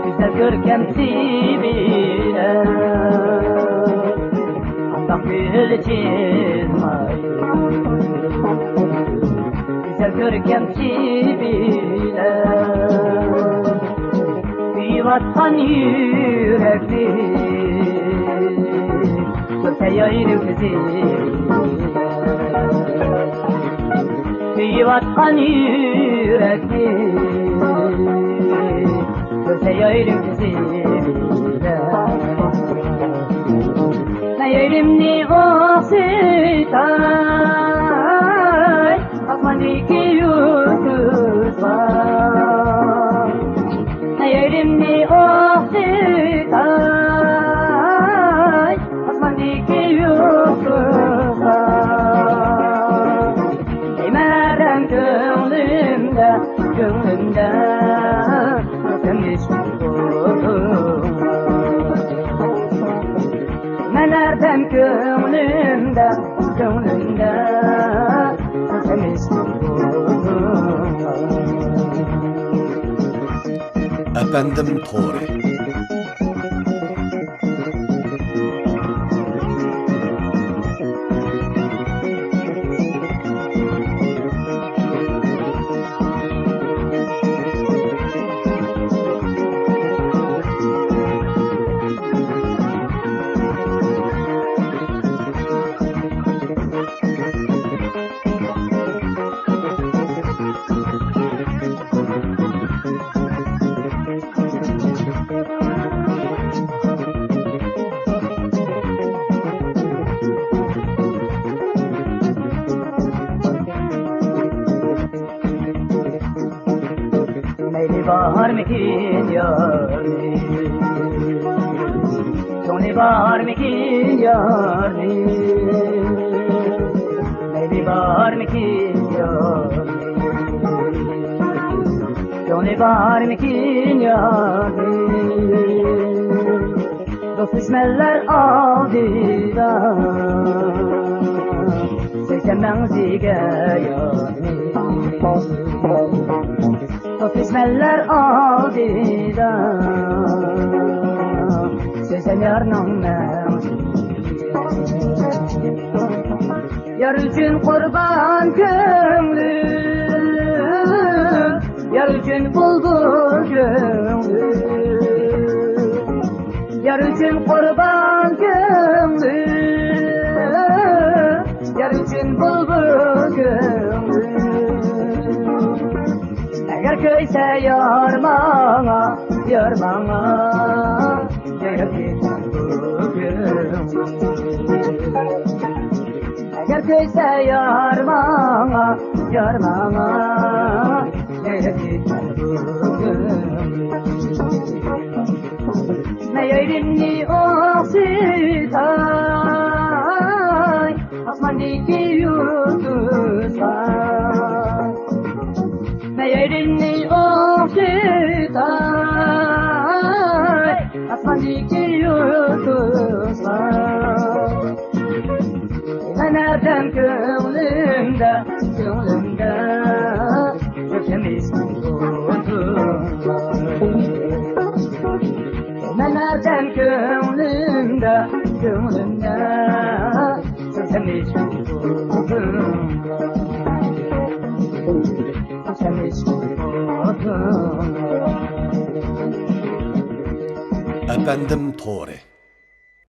Güzel görkemsi bile Andak gül çizmay Güzel görkemsi bile Bir vatan yürekli Görse yayır güzeli Bir vatan yürekli Görse yayırım güzeliyle Ne yayırımni oksitay Asmandaki yıldız var Ne yayırımni oksitay Asmandaki yıldız var Değmeden gönlümde Menerden gönlümde Sesimiz Efendim Tore Meyli bahar mekin yâri Soni bahar mekin yâri Meyli bahar mekin yâri Soni bahar mekin yâri Dost düşmeller aldılar Seksen menzige yâri Dost düşmeller aldılar Sesem yarnım Yar üçün kurban gönlüm Yar üçün bulbul gönlüm Yar üçün kurban gönlüm Yar üçün bulbul gönlüm Eğer köyse yarmana Yayıp gitsen bugün Eğer köyse yarmana Yayıp gitsen bugün Ne yayrinni oksitay Asmandaki yıldız var Ne yayrinni oksitay Asmandaki yıldız var Nereden gönlümde Kökemiz Nereden gönlümde Kökemiz Efendim Tore